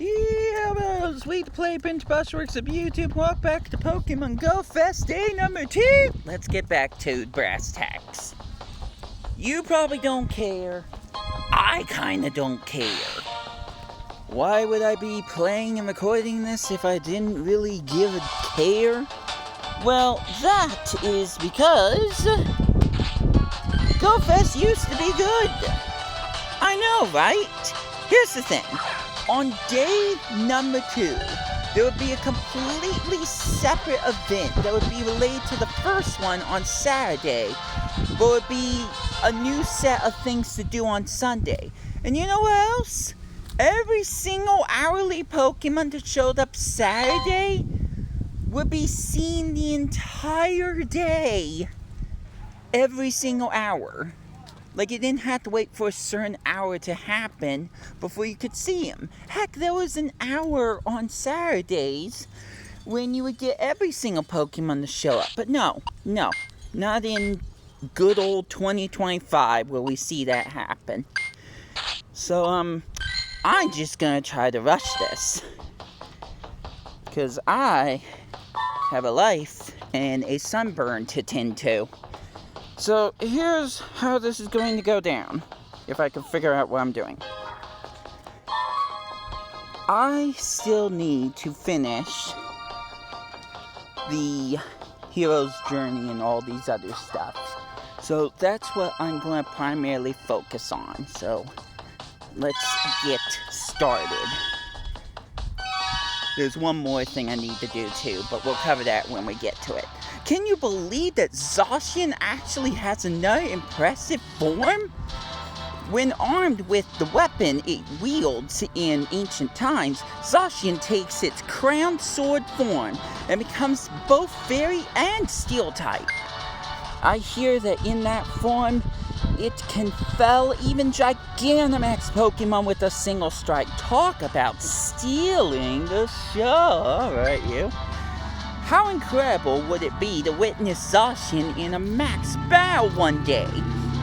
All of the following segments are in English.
Yeah, sweet play pinch bushworks of YouTube. Welcome back to PkmnGo Fest day number 2. Let's get back to brass tacks. You probably don't care. I kinda don't care. Why would I be playing and recording this if I didn't really give a care? Well, that is because GoFest used to be good. I know, right? Here's the thing. On day number 2, there would be a completely separate event that would be related to the first one on Saturday, but it would be a new set of things to do on Sunday. And you know what else? Every single hourly Pokemon that showed up Saturday would be seen the entire day. Every single hour. Like, you didn't have to wait for a certain hour to happen before you could see him. Heck, there was an hour on Saturdays when you would get every single Pokemon to show up. But no, not in good old 2025 will we see that happen. So, I'm just gonna try to rush this. Because I have a life and a sunburn to tend to. So, here's how this is going to go down, if I can figure out what I'm doing. I still need to finish the hero's journey and all these other stuff. So, that's what I'm going to primarily focus on. So, let's get started. There's one more thing I need to do too, but we'll cover that when we get to it. Can you believe that Zacian actually has another impressive form? When armed with the weapon it wields in ancient times, Zacian takes its crowned sword form and becomes both fairy and steel type. I hear that in that form, it can fell even Gigantamax Pokemon with a single strike. Talk about stealing the show. Alright, you. How incredible would it be to witness Zacian in a max battle one day?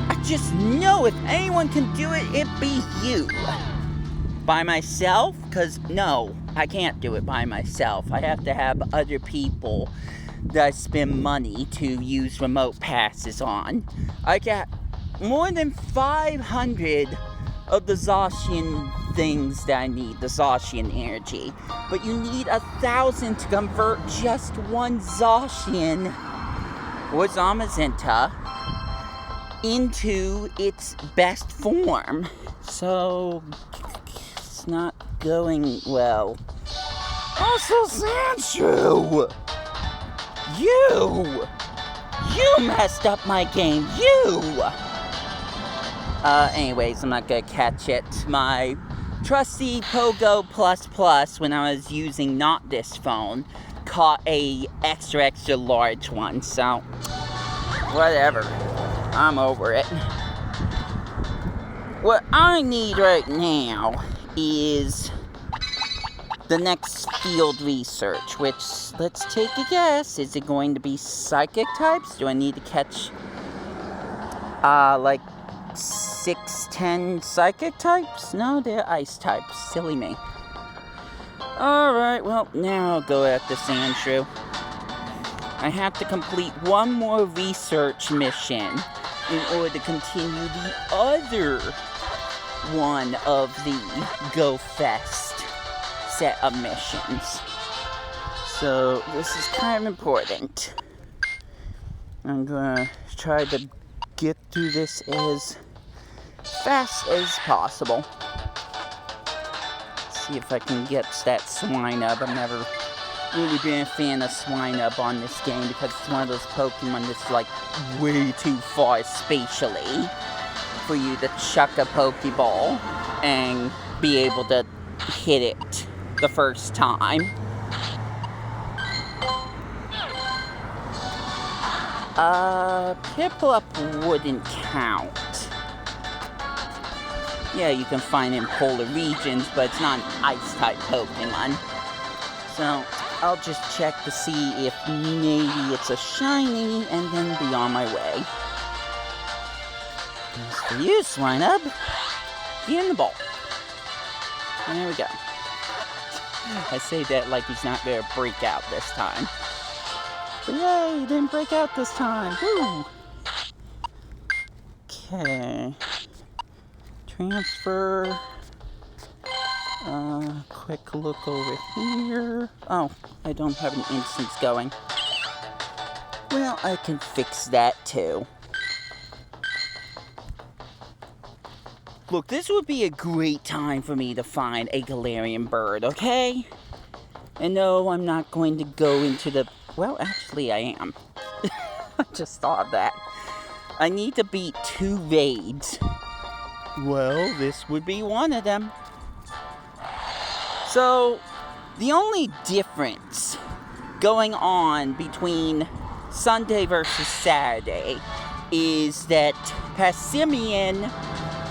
I just know if anyone can do it, it'd be you. By myself? Because no, I can't do it by myself. I have to have other people that I spend money to use remote passes on. I got more than 500 of the Zacian things that I need, the Zacian energy. But you need 1,000 to convert just one Zacian, or Zamazenta, into its best form. So, it's not going well. Also, Sandshrew! You messed up my game, you! Anyways, I'm not gonna catch it. My trusty Pogo Plus, when I was using not this phone, caught a extra large one, so whatever. I'm over it. What I need right now is the next field research, which, let's take a guess. Is it going to be psychic types? Do I need to catch, like 6-10 psychic types? No, they're ice types. Silly me. Alright, well, now I'll go after Sandshrew. I have to complete one more research mission in order to continue the other one of the Go Fest set of missions. So, this is kind of important. I'm gonna try to get through this as fast as possible. See if I can get that Swinub. I've never really been a fan of Swinub on this game because it's one of those Pokemon that's like way too far spatially for you to chuck a Pokeball and be able to hit it the first time. Piplup wouldn't count. Yeah, you can find it in polar regions, but it's not an ice-type Pokemon. So, I'll just check to see if maybe it's a shiny, and then be on my way. As for you, Swinub, get in the ball. There we go. I say that like he's not gonna break out this time. But yay, he didn't break out this time. Woo! Okay. Transfer. Quick look over here. Oh, I don't have an instance going. Well, I can fix that too. Look, this would be a great time for me to find a Galarian bird, okay? And no, I'm not going to go into the... Well, actually, I am. I just thought of that. I need to beat 2 raids. Well, this would be one of them. So, the only difference going on between Sunday versus Saturday is that Passimian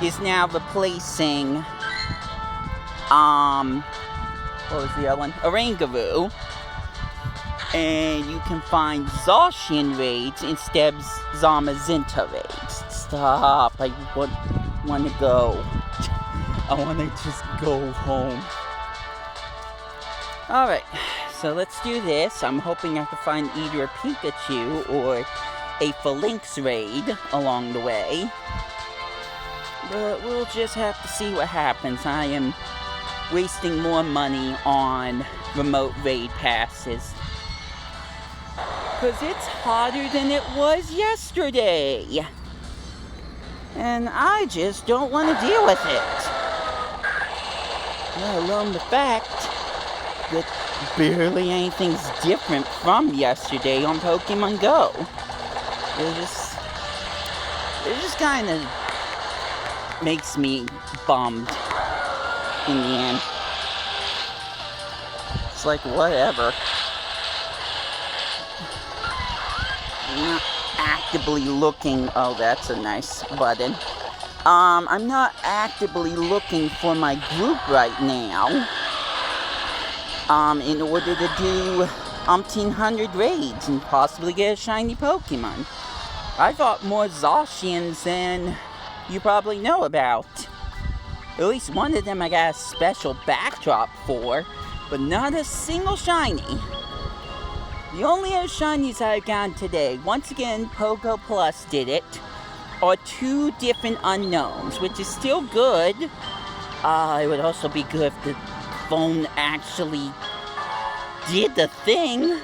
is now replacing, what was the other one? Oranguru. And you can find Zacian raids instead of Zamazenta raids. Stop, I want to go. I want to just go home. Alright, so let's do this. I'm hoping I can find either a Pikachu or a Phalanx raid along the way. But we'll just have to see what happens. I am wasting more money on remote raid passes. Because it's hotter than it was yesterday. And I just don't want to deal with it. Let alone the fact that barely anything's different from yesterday on PkmnGo. It just kind of makes me bummed in the end. It's like, whatever. I'm not actively looking... Oh, that's a nice button. I'm not actively looking for my group right now. In order to do 1,500 raids and possibly get a shiny Pokemon. I got more Zacians than you probably know about. At least one of them I got a special backdrop for, but not a single shiny. The only other shinies I've gotten today, once again, Pogo Plus did it, are 2 different unknowns, which is still good. It would also be good if the phone actually did the thing,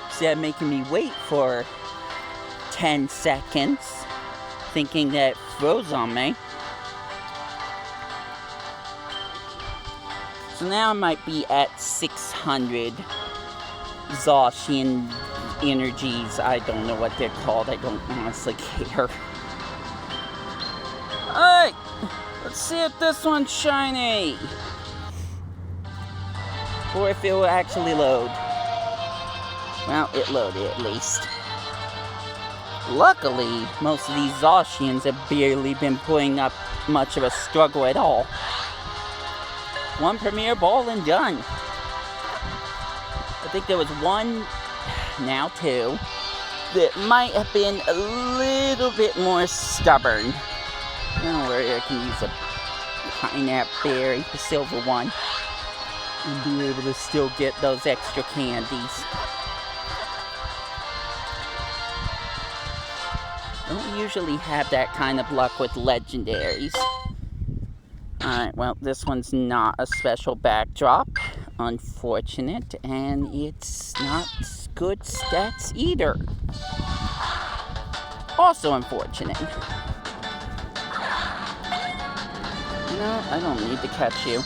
instead of making me wait for 10 seconds, thinking that it froze on me. So now I might be at 600 Zacian energies. I don't know what they're called. I don't honestly care. Alright, let's see if this one's shiny. Or if it will actually load. Well, it loaded at least. Luckily, most of these Zacians have barely been putting up much of a struggle at all. 1 Premier Ball and done. I think there was 1, now 2, that might have been a little bit more stubborn. Don't worry, I can use a pineapple berry, the silver one, and be able to still get those extra candies. Don't usually have that kind of luck with legendaries. Alright, well, this one's not a special backdrop. Unfortunate, and it's not good stats either. Also unfortunate. No, I don't need to catch you.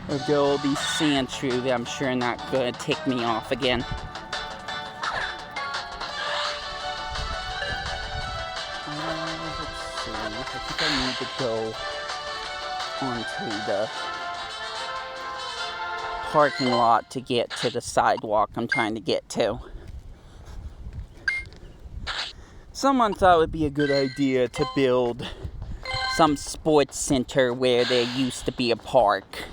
Or go all these Sandshrew that I'm sure not gonna tick me off again. Let's see. I think I need to go onto the parking lot to get to the sidewalk I'm trying to get to. Someone thought it would be a good idea to build some sports center where there used to be a park.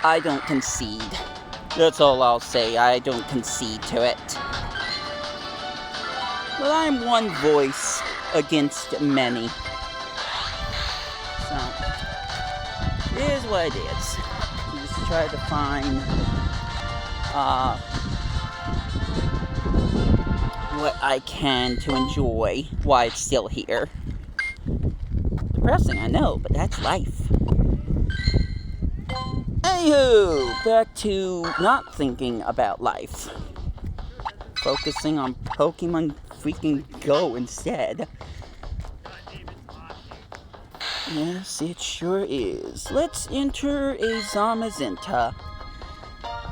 I don't concede. That's all I'll say. I don't concede to it. But I'm one voice against many. So, it is what it is. This try to find what I can to enjoy while it's still here. Depressing, I know, but that's life. Anywho, back to not thinking about life. Focusing on Pokemon freaking Go instead. Yes, it sure is. Let's enter a Zamazenta.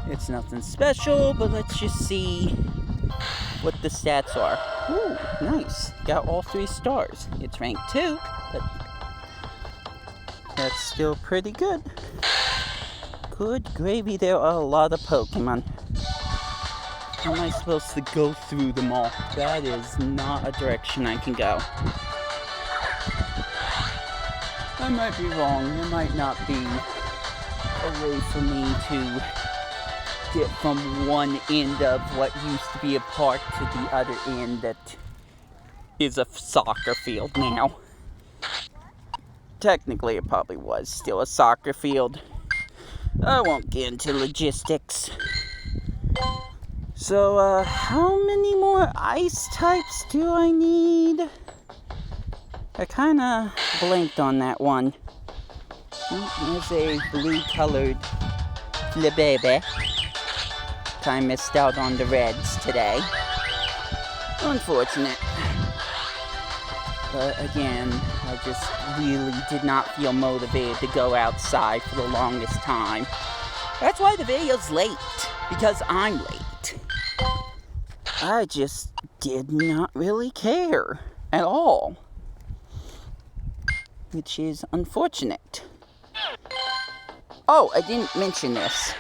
It's nothing special, but let's just see what the stats are. Ooh, nice. Got all 3 stars. It's rank 2, but that's still pretty good. Good gravy, there are a lot of Pokemon. How am I supposed to go through them all? That is not a direction I can go. I might be wrong. There might not be a way for me to get from one end of what used to be a park to the other end that is a soccer field now. Technically, it probably was still a soccer field. I won't get into logistics. So, how many more ice types do I need? I kinda blanked on that one. There's a blue-colored Flabébé. Kinda missed out on the reds today. Unfortunate. But again, I just really did not feel motivated to go outside for the longest time. That's why the video's late, because I'm late. I just did not really care at all, which is unfortunate. Oh, I didn't mention this.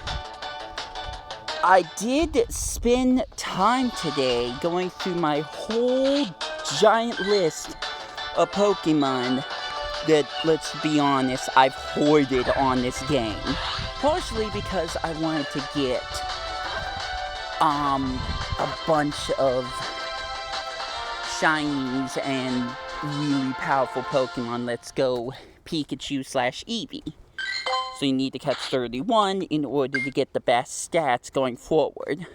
I did spend time today going through my whole giant list of Pokemon that, let's be honest, I've hoarded on this game. Partially because I wanted to get a bunch of shinies and really powerful Pokemon. Let's go Pikachu/Eevee. So you need to catch 31 in order to get the best stats going forward.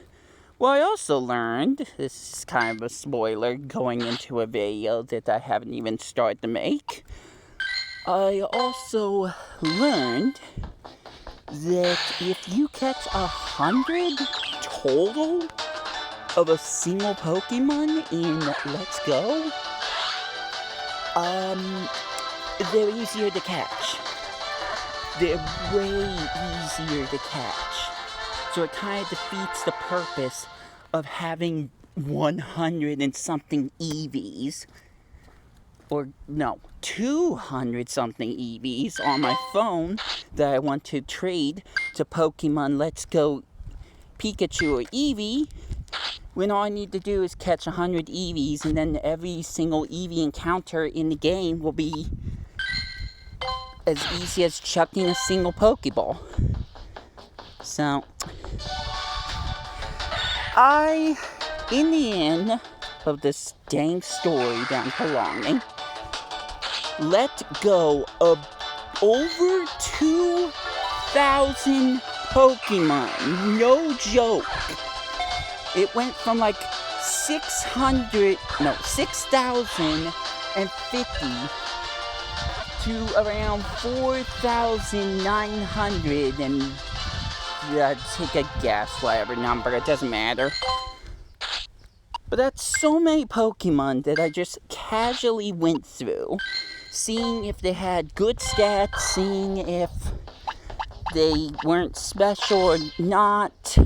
Well, I also learned, this is kind of a spoiler going into a video that I haven't even started to make. I also learned that if you catch 100 total of a single Pokemon in Let's Go, they're easier to catch. They're way easier to catch. So it kind of defeats the purpose of having 100 and something EVs. Or, no, 200 something EVs on my phone that I want to trade to Pokemon Let's Go Pikachu or Eevee, when all I need to do is catch 100 EVs, and then every single Eevee encounter in the game will be as easy as chucking a single Pokeball. So, in the end of this dang story that I'm prolonging, let go of over 2,000 Pokemon. No joke. It went from like 6,050 to around 4,900 and take a guess, whatever number, it doesn't matter. But that's so many Pokemon that I just casually went through, seeing if they had good stats, seeing if they weren't special or not,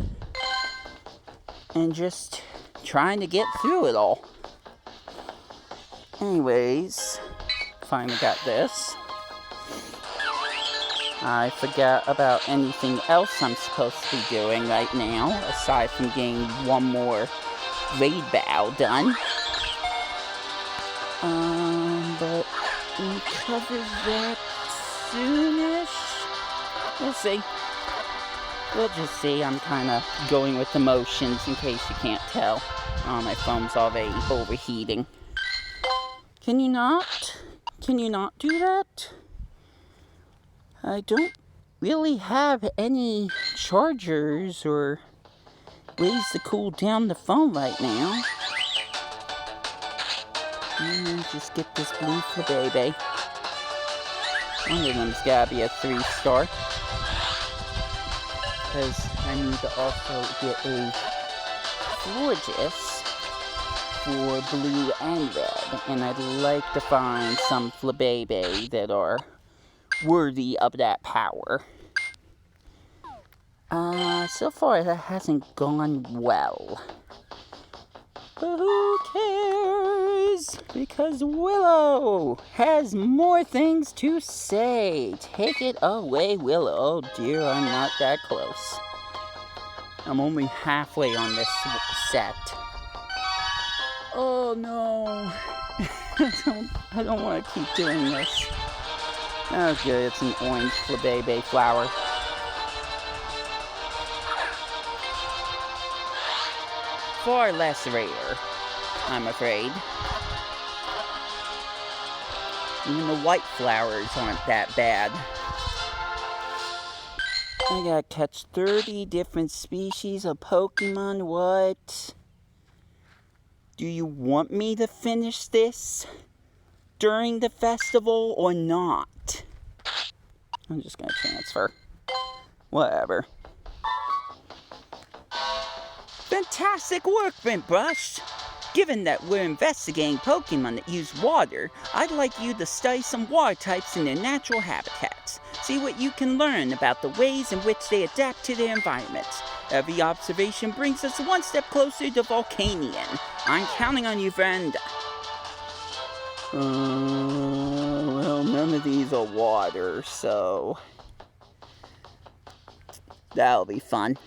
and just trying to get through it all. Anyways, finally got this. I forgot about anything else I'm supposed to be doing right now, aside from getting one more raid battle done. But we'll cover that soonish. We'll see. We'll just see. I'm kind of going with the motions in case you can't tell. My phone's already overheating. Can you not? Can you not do that? I don't really have any chargers or ways to cool down the phone right now. Just get this blue baby. One of them's gotta be a 3-star. Because I need to also get a Florges for blue and red. And I'd like to find some Flabebe that are worthy of that power. So far that hasn't gone well. But who cares? Because Willow has more things to say. Take it away, Willow. Oh dear, I'm not that close. I'm only halfway on this set. Oh no. I don't want to keep doing this. Oh good, it's an orange Flabebe flower. Far less rare, I'm afraid. Even the white flowers aren't that bad. I gotta catch 30 different species of Pokemon. What? Do you want me to finish this during the festival or not? I'm just gonna transfer. Whatever. Fantastic work, Brush! Given that we're investigating Pokemon that use water, I'd like you to study some water types in their natural habitats. See what you can learn about the ways in which they adapt to their environments. Every observation brings us one step closer to Volcanion. I'm counting on you, friend. Well, none of these are water, so that'll be fun.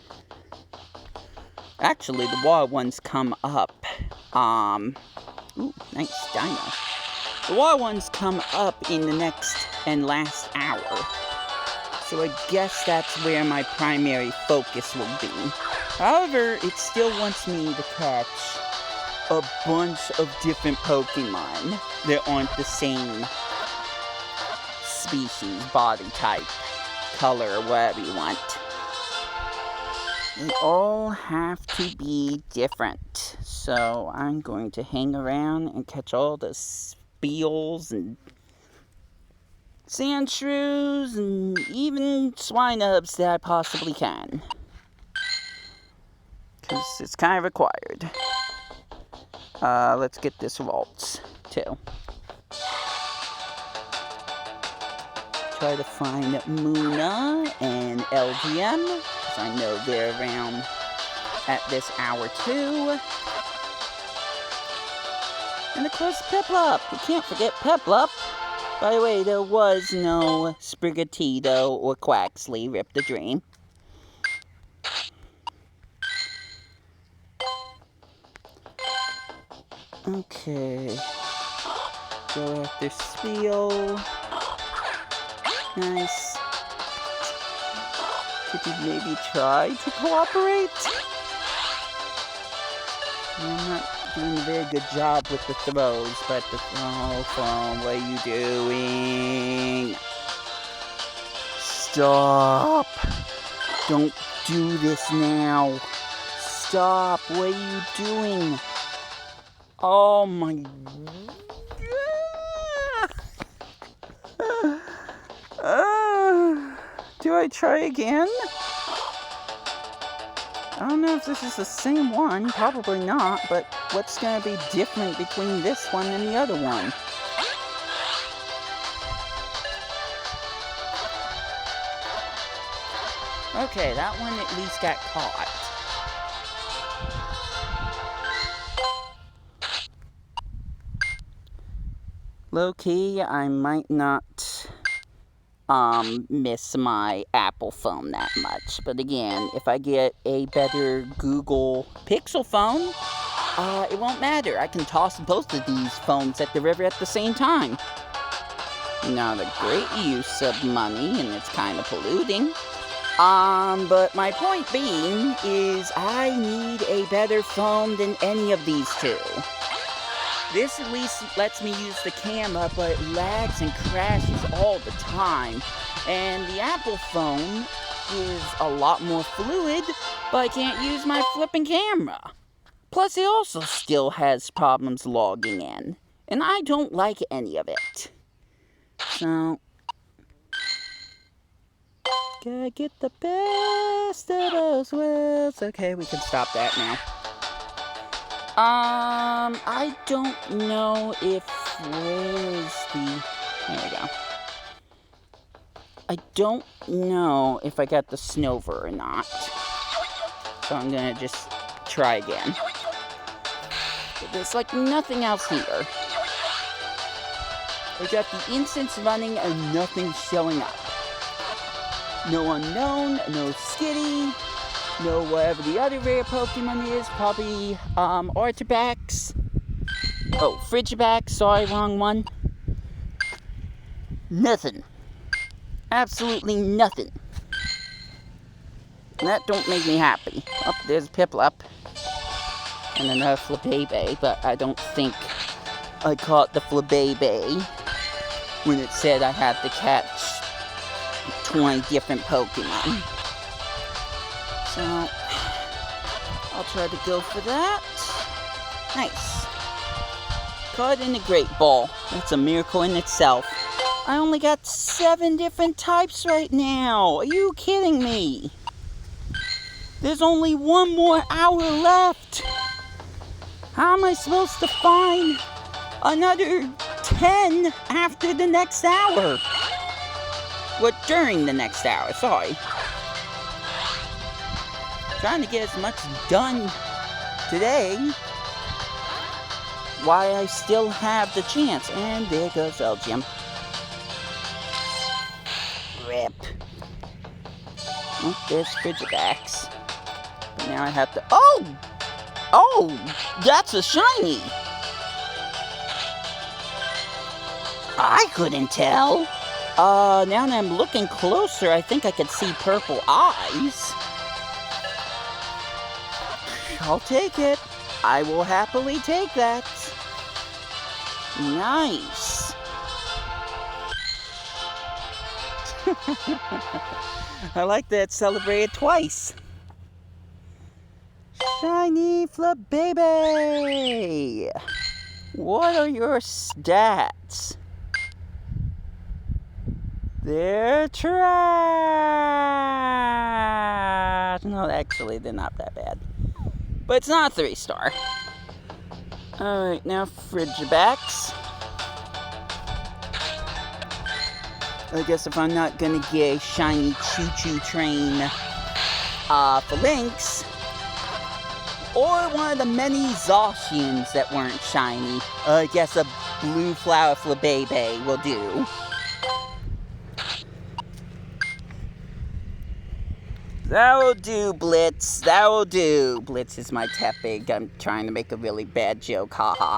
Actually, the water ones come up. Ooh, nice dino. The water ones come up in the next and last hour. So I guess that's where my primary focus will be. However, it still wants me to catch a bunch of different Pokemon that aren't the same species, body type, color, whatever you want. They all have to be different. So I'm going to hang around and catch all the Speals and Sandshrews and even Swinubs that I possibly can. Because it's kind of required. Let's get this Waltz, too. Try to find Muna and LGM, because I know they're around at this hour too. And of course, Piplup! We can't forget Piplup! By the way, there was no Sprigatito or Quaxley, Rip the Dream. Okay. Go after Spiel. Nice. Could you maybe try to cooperate? I'm not doing a very good job with the throws, but oh, phone, what are you doing? Stop! Don't do this now. Stop! What are you doing? Oh my... do I try again? I don't know if this is the same one. Probably not, but what's going to be different between this one and the other one? Okay, that one at least got caught. Low-key, I might not miss my Apple phone that much. But again, if I get a better Google Pixel phone, it won't matter. I can toss both of these phones at the river at the same time. Not a great use of money, and it's kind of polluting. But my point being is I need a better phone than any of these two. This at least lets me use the camera, but it lags and crashes all the time. And the Apple phone is a lot more fluid, but I can't use my flipping camera. Plus, it also still has problems logging in, and I don't like any of it. So, gotta get the best of those worlds. Okay, we can stop that now. I don't know if, where's the, there we go. I don't know if I got the Snover or not. So I'm gonna just try again. But there's like nothing else here. We got the instance running and nothing showing up. No Unknown, no Skitty, no whatever the other rare Pokemon is, probably Artibax. Oh, Frigibax, sorry, wrong one. Nothing. Absolutely nothing. That don't make me happy. Oh, there's Piplup. And another Flabébé, but I don't think I caught the Flabébé when it said I had to catch 20 different Pokemon. So, I'll try to go for that. Nice. Caught in a Great Ball. That's a miracle in itself. I only got 7 different types right now. Are you kidding me? There's only 1 more hour left. How am I supposed to find another 10 after the next hour? Well, during the next hour, sorry. Trying to get as much done today while I still have the chance. And there goes Elgyem. Rip. Oh, there's Frigibax. But now I have to... Oh! Oh! That's a shiny! I couldn't tell. Now that I'm looking closer, I think I could see purple eyes. I'll take it. I will happily take that. Nice. I like that celebrated twice. Shiny Flabébé! What are your stats? They're trash! No, actually, they're not that bad. But it's not a 3-star. Alright, now Frigibax. I guess if I'm not gonna get a shiny choo-choo train for Lynx, or one of the many Zacians that weren't shiny, I guess a blue flower Flabébé will do. That will do, Blitz. That will do. Blitz is my tepig. I'm trying to make a really bad joke. Haha.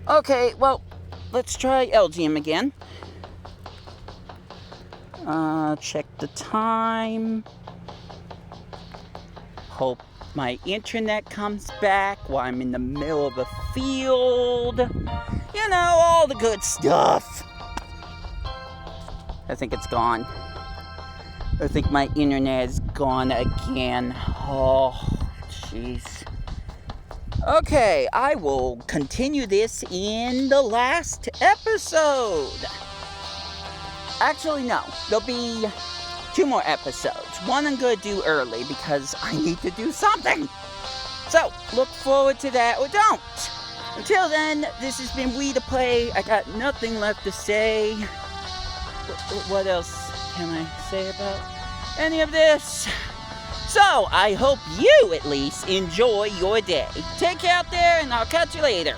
Okay, well, let's try Elgyem again. Check the time. Hope my internet comes back while I'm in the middle of a field. You know, all the good stuff. I think it's gone. I think my internet is gone again. Oh, jeez. Okay, I will continue this in the last episode. Actually, no. There'll be 2 more episodes. One I'm going to do early because I need to do something. So, look forward to that or don't. Until then, this has been We to Play. I got nothing left to say. What else can I say about any of this? So, I hope you, at least, enjoy your day. Take care out there, and I'll catch you later.